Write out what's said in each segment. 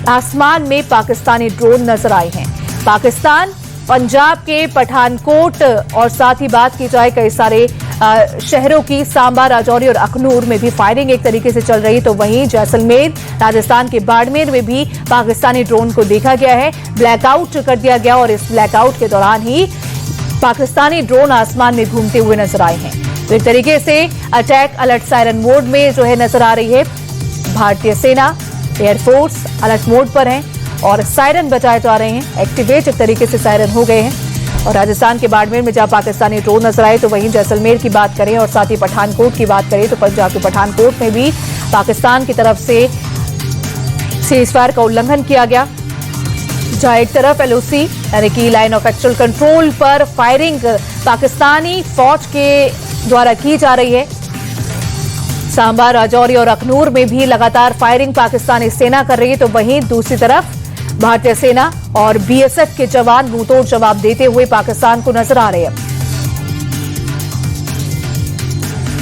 आसमान में पाकिस्तानी ड्रोन नजर आए हैं। पाकिस्तान पंजाब के पठानकोट और साथ ही बात की जाए कई सारे शहरों की, सांबा, राजौरी और अखनूर में भी फायरिंग एक तरीके से चल रही। तो वहीं जैसलमेर, राजस्थान के बाड़मेर में भी पाकिस्तानी ड्रोन को देखा गया है। ब्लैकआउट कर दिया गया और इस ब्लैकआउट के दौरान ही पाकिस्तानी ड्रोन आसमान में घूमते हुए नजर आए हैं। तो एक तरीके से अटैक अलर्ट सायरन मोड में जो है नजर आ रही है। भारतीय सेना, एयरफोर्स अलर्ट मोड पर है और सायरन बजाए जा रहे हैं। एक्टिवेट एक तरीके से सायरन हो गए हैं। और राजस्थान के बाड़मेर में जहां पाकिस्तानी ड्रोन नजर आए, तो वहीं जैसलमेर की बात करें और साथ ही पठानकोट की बात करें तो पंजाब के पठानकोट में भी पाकिस्तान की तरफ से सीजफायर का उल्लंघन किया गया। जहां एक तरफ एलओसी यानी कि लाइन ऑफ एक्चुअल कंट्रोल पर फायरिंग पाकिस्तानी फौज के द्वारा की जा रही है। सांबा, राजौरी और अखनूर में भी लगातार फायरिंग पाकिस्तानी सेना कर रही है। तो वहीं दूसरी तरफ भारतीय सेना और बीएसएफ के जवान मुंहतोड़ जवाब देते हुए पाकिस्तान को नजर आ रहे हैं।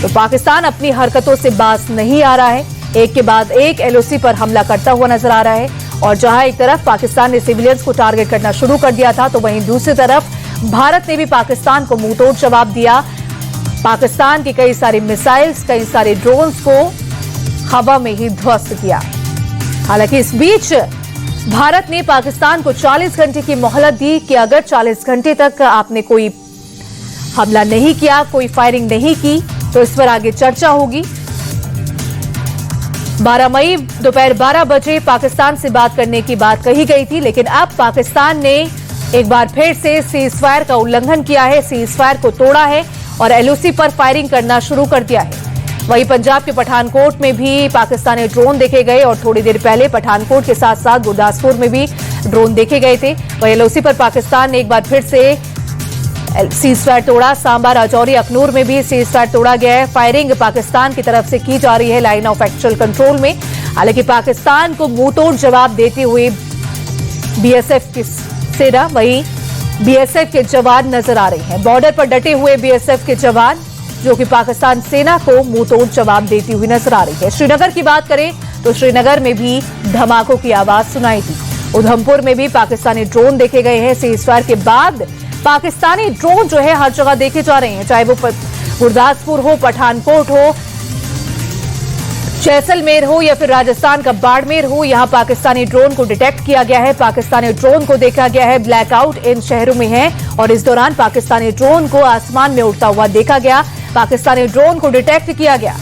तो पाकिस्तान अपनी हरकतों से बाज नहीं आ रहा है, एक के बाद एक एलओसी पर हमला करता हुआ नजर आ रहा है। और जहां एक तरफ पाकिस्तान ने सिविलियंस को टारगेट करना शुरू कर दिया था, तो वहीं दूसरी तरफ भारत ने भी पाकिस्तान को मुंहतोड़ जवाब दिया। पाकिस्तान के कई सारे मिसाइल्स, कई सारे ड्रोन्स को हवा में ही ध्वस्त किया। हालांकि इस बीच भारत ने पाकिस्तान को 40 घंटे की मोहलत दी कि अगर 40 घंटे तक आपने कोई हमला नहीं किया, कोई फायरिंग नहीं की, तो इस पर आगे चर्चा होगी। 12 मई दोपहर 12 बजे पाकिस्तान से बात करने की बात कही गई थी, लेकिन अब पाकिस्तान ने एक बार फिर से सीजफायर का उल्लंघन किया है, सीजफायर को तोड़ा है और एलओसी पर फायरिंग करना शुरू कर दिया है। वहीं पंजाब के पठानकोट में भी पाकिस्तानी ड्रोन देखे गए और थोड़ी देर पहले पठानकोट के साथ साथ गुरदासपुर में भी ड्रोन देखे गए थे। वहीं एलओसी पर पाकिस्तान ने एक बार फिर से सीजफायर तोड़ा। सांबा, राजौरी, अखनूर में भी सीजफायर तोड़ा गया है। फायरिंग पाकिस्तान की तरफ से की जा रही है लाइन ऑफ एक्चुअल कंट्रोल में। हालांकि पाकिस्तान को मुंहतोड़ जवाब देते हुए बीएसएफ की सेना, वहीं बीएसएफ के जवान नजर आ रहे हैं। बॉर्डर पर डटे हुए बीएसएफ के जवान जो कि पाकिस्तान सेना को मुंहतोड़ जवाब देती हुई नजर आ रही है। श्रीनगर की बात करें तो श्रीनगर में भी धमाकों की आवाज सुनाई थी। उधमपुर में भी पाकिस्तानी ड्रोन देखे गए हैं। सीजफायर के बाद पाकिस्तानी ड्रोन जो है हर जगह देखे जा रहे हैं, चाहे वो गुरदासपुर हो, पठानकोट हो, जैसलमेर हो या फिर राजस्थान का बाड़मेर हो, यहां पाकिस्तानी ड्रोन को डिटेक्ट किया गया है। पाकिस्तानी ड्रोन को देखा गया है। ब्लैकआउट इन शहरों में है और इस दौरान पाकिस्तानी ड्रोन को आसमान में उड़ता हुआ देखा गया। पाकिस्तानी ड्रोन को डिटेक्ट किया गया।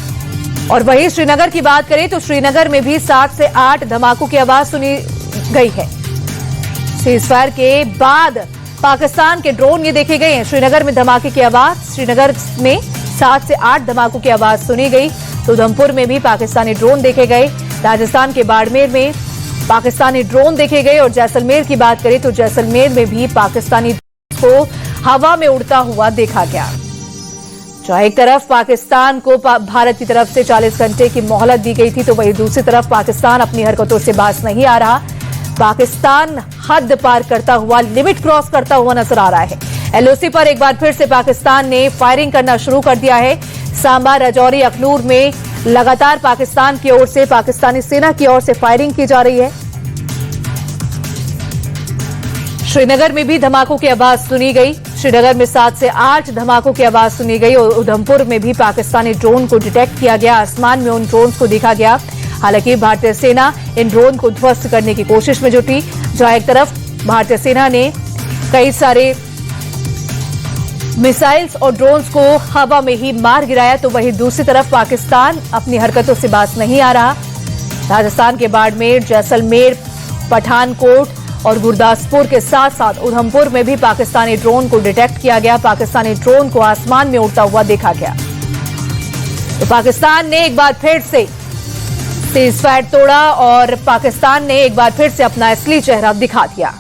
और वहीं श्रीनगर की बात करें तो श्रीनगर में भी 7 से 8 धमाकों की आवाज सुनी गई है। सीजफायर के बाद पाकिस्तान के ड्रोन ये देखे गए हैं। श्रीनगर में धमाके की आवाज, श्रीनगर में 7 से 8 धमाकों की आवाज सुनी गई। तो उधमपुर में भी पाकिस्तानी ड्रोन देखे गए। राजस्थान के बाड़मेर में पाकिस्तानी ड्रोन देखे गए। और जैसलमेर की बात करें तो जैसलमेर में भी पाकिस्तानी को हवा में उड़ता हुआ देखा गया। जहां एक तरफ पाकिस्तान को भारत की तरफ से 40 घंटे की मोहलत दी गई थी, तो वहीं दूसरी तरफ पाकिस्तान अपनी हरकतों से बाज नहीं आ रहा। पाकिस्तान हद पार करता हुआ, लिमिट क्रॉस करता हुआ नजर आ रहा है। एलओसी पर एक बार फिर से पाकिस्तान ने फायरिंग करना शुरू कर दिया है। सांबा, राजौरी, अखनूर में लगातार पाकिस्तान की ओर से, पाकिस्तानी सेना की ओर से फायरिंग की जा रही है। श्रीनगर में भी धमाकों की आवाज सुनी गई। श्रीनगर में 7 से 8 धमाकों की आवाज सुनी गई और उधमपुर में भी पाकिस्तानी ड्रोन को डिटेक्ट किया गया। आसमान में उन ड्रोन को देखा गया। हालांकि भारतीय सेना इन ड्रोन को ध्वस्त करने की कोशिश में जुटी। जहां एक तरफ भारतीय सेना ने कई सारे मिसाइल्स और ड्रोन्स को हवा में ही मार गिराया, तो वहीं दूसरी तरफ पाकिस्तान अपनी हरकतों से बाज नहीं आ रहा। राजस्थान के बाड़मेर, जैसलमेर, पठानकोट और गुरदासपुर के साथ साथ उधमपुर में भी पाकिस्तानी ड्रोन को डिटेक्ट किया गया। पाकिस्तानी ड्रोन को आसमान में उड़ता हुआ देखा गया। तो पाकिस्तान ने एक बार फिर से सीजफायर तोड़ा और पाकिस्तान ने एक बार फिर से अपना असली चेहरा दिखा दिया।